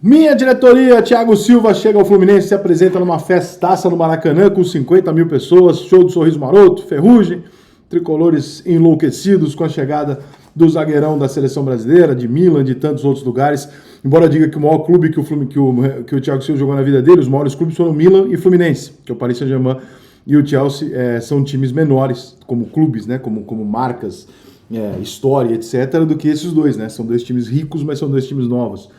Minha diretoria, Thiago Silva, chega ao Fluminense e se apresenta numa festaça no Maracanã com 50 mil pessoas, show do Sorriso Maroto, Ferrugem, tricolores enlouquecidos com a chegada do zagueirão da seleção brasileira, de Milan, de tantos outros lugares. Embora diga que o maior clube que o Thiago Silva jogou na vida dele, os maiores clubes foram Milan e Fluminense, que é o Paris Saint-Germain e o Chelsea são times menores, como clubes, né, como marcas, história, etc., do que esses dois, né? São dois times ricos, mas são dois times novos.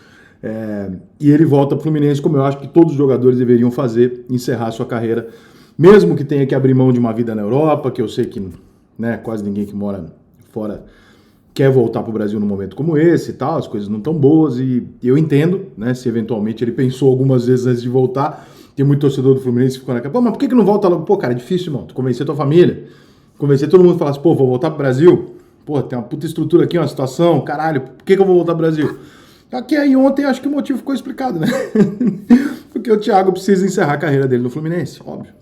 E ele volta para o Fluminense, como eu acho que todos os jogadores deveriam fazer, encerrar sua carreira, mesmo que tenha que abrir mão de uma vida na Europa, que eu sei que, né, quase ninguém que mora fora quer voltar para o Brasil num momento como esse e tal, as coisas não estão boas, e eu entendo, né, se eventualmente ele pensou algumas vezes antes de voltar. Tem muito torcedor do Fluminense que ficou naquela, pô, mas por que não volta logo? Pô, cara, é difícil, irmão, tu convencer tua família, convencer todo mundo a falar assim, pô, vou voltar para o Brasil, pô, tem uma puta estrutura aqui, uma situação, caralho, por que eu vou voltar para o Brasil? Aqui aí ontem acho que o motivo ficou explicado, né? Porque o Thiago precisa encerrar a carreira dele no Fluminense, óbvio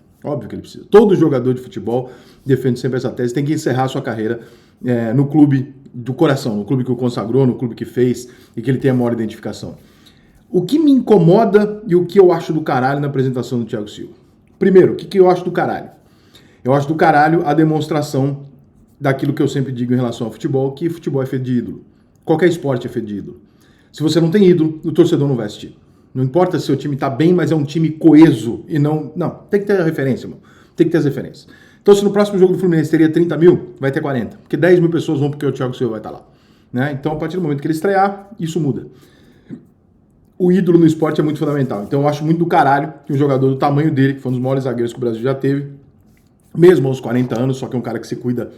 que ele precisa. Todo jogador de futebol defende sempre essa tese, tem que encerrar a sua carreira no clube do coração, no clube que o consagrou, no clube que fez e que ele tem a maior identificação. O que me incomoda e o que eu acho do caralho na apresentação do Thiago Silva? Primeiro, o que eu acho do caralho? Eu acho do caralho a demonstração daquilo que eu sempre digo em relação ao futebol, que futebol é feito de ídolo. Qualquer esporte é feito de ídolo. Se você não tem ídolo, o torcedor não vai assistir. Não importa se o time tá bem, mas é um time coeso e não... Não, tem que ter a referência, irmão. Tem que ter as referências. Então, se no próximo jogo do Fluminense teria 30 mil, vai ter 40. Porque 10 mil pessoas vão porque o Thiago Silva vai estar lá. Né? Então, a partir do momento que ele estrear, isso muda. O ídolo no esporte é muito fundamental. Então, eu acho muito do caralho que um jogador do tamanho dele, que foi um dos maiores zagueiros que o Brasil já teve, mesmo aos 40 anos, só que é um cara que se cuida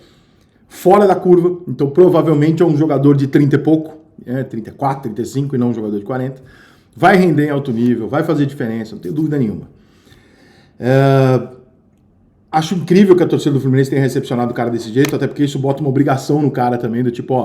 fora da curva. Então, provavelmente é um jogador de 30 e pouco, 34, 35 e não um jogador de 40, vai render em alto nível, vai fazer diferença, não tenho dúvida nenhuma. Acho incrível que a torcida do Fluminense tenha recepcionado o cara desse jeito, até porque isso bota uma obrigação no cara também, do tipo,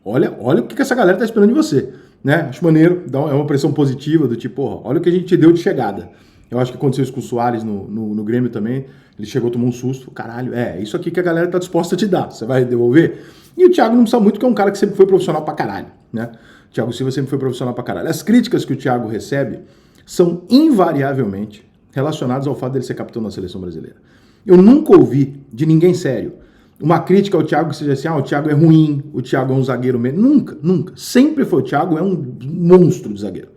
olha o que essa galera tá esperando de você, né? Acho maneiro, é uma pressão positiva, do tipo, olha o que a gente te deu de chegada. Eu acho que aconteceu isso com o Soares no Grêmio também, ele chegou, tomou um susto, caralho, isso aqui que a galera tá disposta a te dar, você vai devolver? E o Thiago não precisa muito, que é um cara que sempre foi profissional pra caralho, né? O Thiago Silva sempre foi profissional pra caralho. As críticas que o Thiago recebe são invariavelmente relacionadas ao fato dele ser capitão da seleção brasileira. Eu nunca ouvi de ninguém sério uma crítica ao Thiago que seja assim, o Thiago é ruim, o Thiago é um zagueiro mesmo. Nunca. Sempre foi o Thiago, é um monstro de zagueiro.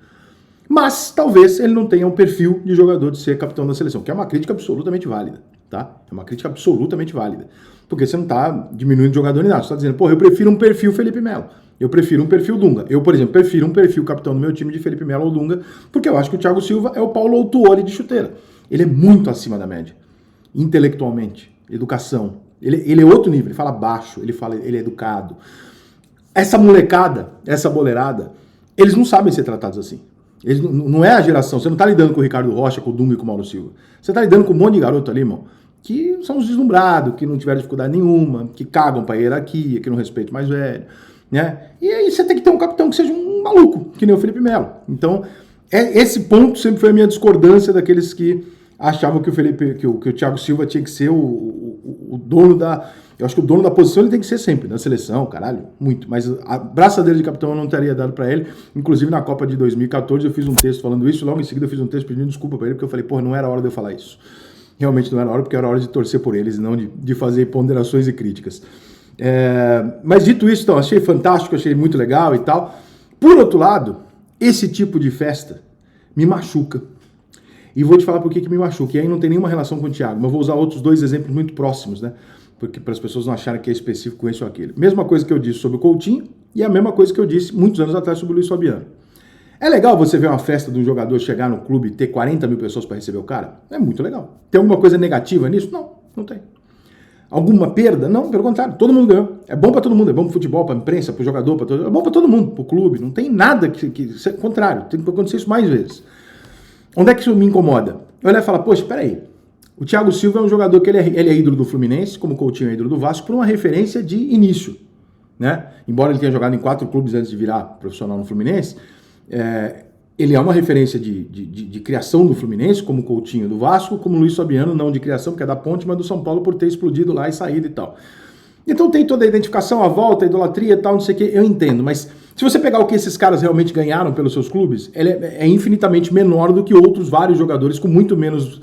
Mas talvez ele não tenha um perfil de jogador de ser capitão da seleção, que é uma crítica absolutamente válida, tá? É uma crítica absolutamente válida. Porque você não tá diminuindo o jogador nem nada, você tá dizendo, eu prefiro um perfil Felipe Melo, eu prefiro um perfil Dunga. Eu, por exemplo, prefiro um perfil capitão do meu time de Felipe Melo ou Dunga, porque eu acho que o Thiago Silva é o Paulo Autuori de chuteira. Ele é muito acima da média. Intelectualmente, educação. Ele é outro nível, ele fala baixo, ele é educado. Essa molecada, essa boleirada, eles não sabem ser tratados assim. Eles não é a geração, você não tá lidando com o Ricardo Rocha, com o Dunga e com o Mauro Silva. Você tá lidando com um monte de garoto ali, irmão, que são os deslumbrados, que não tiveram dificuldade nenhuma, que cagam pra hierarquia, que não respeitam mais velho, né? E aí você tem que ter um capitão que seja um maluco, que nem o Felipe Melo. Então, esse ponto sempre foi a minha discordância daqueles que achavam que o Thiago Silva tinha que ser o dono da... Eu acho que o dono da posição ele tem que ser sempre, na seleção, caralho, muito. Mas a braçadeira de capitão eu não teria dado pra ele. Inclusive na Copa de 2014 eu fiz um texto falando isso, logo em seguida eu fiz um texto pedindo desculpa pra ele, porque eu falei, não era hora de eu falar isso. Realmente não era hora, porque era hora de torcer por eles, não de fazer ponderações e críticas. Mas dito isso, então, achei fantástico, achei muito legal e tal. Por outro lado, esse tipo de festa me machuca. E vou te falar por que me machuca. E aí não tem nenhuma relação com o Thiago, mas vou usar outros dois exemplos muito próximos, né? Porque para as pessoas não acharem que é específico com esse ou aquele. Mesma coisa que eu disse sobre o Coutinho e a mesma coisa que eu disse muitos anos atrás sobre o Luiz Fabiano. É legal você ver uma festa de um jogador chegar no clube e ter 40 mil pessoas para receber o cara? É muito legal. Tem alguma coisa negativa nisso? Não tem. Alguma perda? Não, pelo contrário, todo mundo ganhou. É bom para todo mundo, é bom para o futebol, para a imprensa, para o jogador, é bom para todo mundo, para o clube. Não tem nada que contrário, tem que acontecer isso mais vezes. Onde é que isso me incomoda? Eu olho e falo, poxa, peraí. O Thiago Silva é um jogador que ele é ídolo do Fluminense, como o Coutinho é ídolo do Vasco, por uma referência de início, né? Embora ele tenha jogado em 4 clubes antes de virar profissional no Fluminense, ele é uma referência de criação do Fluminense, como o Coutinho do Vasco, como o Luiz Fabiano, não de criação, porque é da Ponte, mas do São Paulo por ter explodido lá e saído e tal. Então tem toda a identificação, a volta, a idolatria e tal, não sei o que, eu entendo, mas Se você pegar o que esses caras realmente ganharam pelos seus clubes, ele é infinitamente menor do que outros vários jogadores com muito menos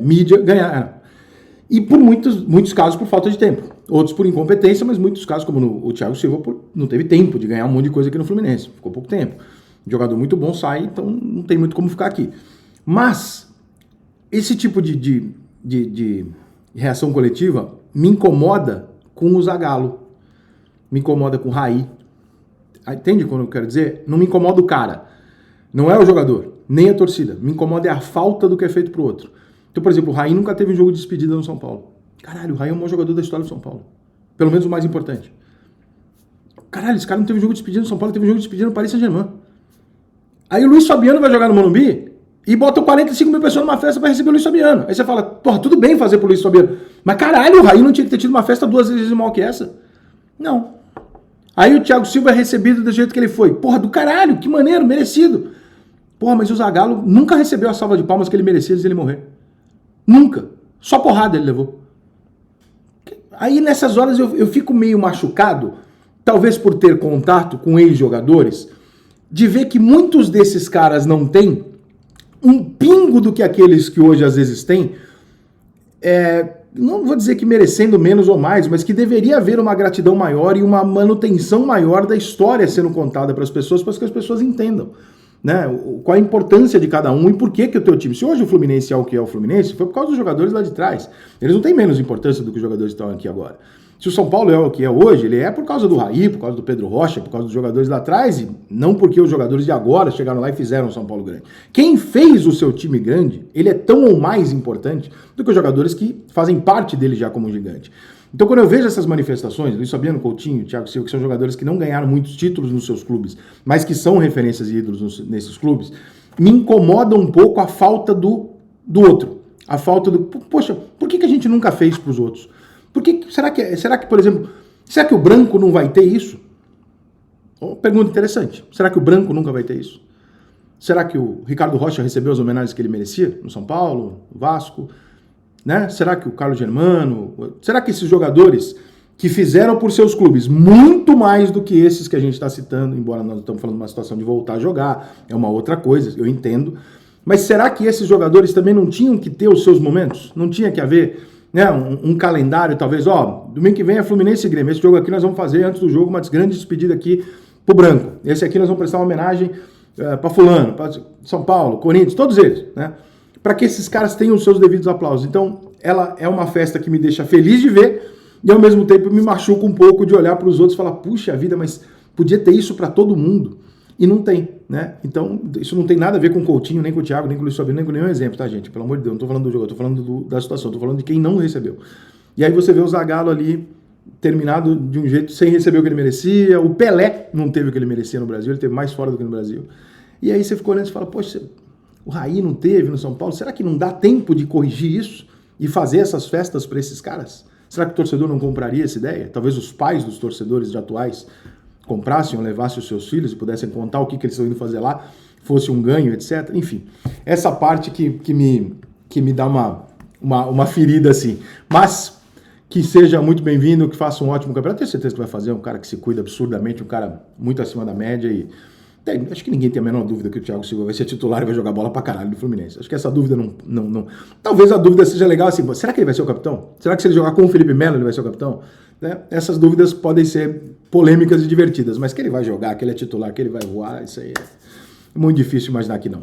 mídia ganharam. E por muitos casos por falta de tempo. Outros por incompetência, mas muitos casos, como o Thiago Silva, não teve tempo de ganhar um monte de coisa aqui no Fluminense. Ficou pouco tempo. Jogador muito bom sai, então não tem muito como ficar aqui. Mas esse tipo de reação coletiva me incomoda com o Zagallo. Me incomoda com o Raí. Entende quando eu quero dizer? Não me incomoda o cara. Não é o jogador, nem a torcida. Me incomoda é a falta do que é feito pro outro. Então, por exemplo, o Raí nunca teve um jogo de despedida no São Paulo. Caralho, o Raí é o maior jogador da história do São Paulo. Pelo menos o mais importante. Caralho, esse cara não teve um jogo de despedida no São Paulo, teve um jogo de despedida no Paris Saint-Germain. Aí o Luiz Fabiano vai jogar no Morumbi e bota 45 mil pessoas numa festa pra receber o Luiz Fabiano. Aí você fala, porra, tudo bem fazer pro Luiz Fabiano. Mas caralho, o Raí não tinha que ter tido uma festa 2 vezes maior que essa. Não. Aí o Thiago Silva é recebido do jeito que ele foi. Porra, do caralho, que maneiro, merecido. Porra, mas o Zagallo nunca recebeu a salva de palmas que ele merecia antes dele morrer. Nunca. Só porrada ele levou. Aí nessas horas eu fico meio machucado, talvez por ter contato com ex-jogadores, de ver que muitos desses caras não têm um pingo do que aqueles que hoje às vezes têm, não vou dizer que merecendo menos ou mais, mas que deveria haver uma gratidão maior e uma manutenção maior da história sendo contada para as pessoas, para que as pessoas entendam, né, qual a importância de cada um e por que o teu time. Se hoje o Fluminense é o que é o Fluminense, foi por causa dos jogadores lá de trás. Eles não têm menos importância do que os jogadores que estão aqui agora. Se o São Paulo é o que é hoje, ele é por causa do Raí, por causa do Pedro Rocha, por causa dos jogadores lá atrás, e não porque os jogadores de agora chegaram lá e fizeram o São Paulo grande. Quem fez o seu time grande, ele é tão ou mais importante do que os jogadores que fazem parte dele já como um gigante. Então, quando eu vejo essas manifestações, Luiz Fabiano, Coutinho, Thiago Silva, que são jogadores que não ganharam muitos títulos nos seus clubes, mas que são referências e ídolos nesses clubes, me incomoda um pouco a falta do outro. A falta do... Poxa, por que a gente nunca fez para os outros? Será que, por exemplo, será que o branco não vai ter isso? Pergunta interessante. Será que o branco nunca vai ter isso? Será que o Ricardo Rocha recebeu as homenagens que ele merecia no São Paulo, no Vasco? Né? Será que o Carlos Germano... Será que esses jogadores que fizeram por seus clubes muito mais do que esses que a gente está citando, embora nós estamos falando de uma situação de voltar a jogar, é uma outra coisa, eu entendo, mas será que esses jogadores também não tinham que ter os seus momentos? Não tinha que haver, né, um calendário, talvez, domingo que vem é Fluminense e Grêmio, esse jogo aqui nós vamos fazer antes do jogo uma grande despedida aqui pro branco, esse aqui nós vamos prestar uma homenagem para fulano, para São Paulo, Corinthians, todos eles, né? Para que esses caras tenham os seus devidos aplausos. Então, ela é uma festa que me deixa feliz de ver e, ao mesmo tempo, me machuca um pouco de olhar para os outros e falar, puxa vida, mas podia ter isso para todo mundo. E não tem, né? Então, isso não tem nada a ver com o Coutinho, nem com o Thiago, nem com o Luiz Fabiano, nem com nenhum exemplo, tá, gente? Pelo amor de Deus, não estou falando do jogo, estou falando da situação, estou falando de quem não recebeu. E aí você vê o Zagallo ali terminado de um jeito sem receber o que ele merecia. O Pelé não teve o que ele merecia no Brasil, ele teve mais fora do que no Brasil. E aí você ficou olhando e fala, poxa, o Raí não teve no São Paulo, será que não dá tempo de corrigir isso e fazer essas festas para esses caras? Será que o torcedor não compraria essa ideia? Talvez os pais dos torcedores de atuais comprassem ou levassem os seus filhos e pudessem contar o que eles estão indo fazer lá, fosse um ganho, etc. Enfim, essa parte que me dá uma ferida assim. Mas que seja muito bem-vindo, que faça um ótimo campeonato. Tenho certeza que vai fazer, um cara que se cuida absurdamente, um cara muito acima da média e... Acho que ninguém tem a menor dúvida que o Thiago Silva vai ser titular e vai jogar bola pra caralho no Fluminense. Acho que essa dúvida não... Talvez a dúvida seja legal assim, será que ele vai ser o capitão? Será que se ele jogar com o Felipe Melo ele vai ser o capitão? Né? Essas dúvidas podem ser polêmicas e divertidas, mas que ele vai jogar, que ele é titular, que ele vai voar, isso aí é muito difícil imaginar que não.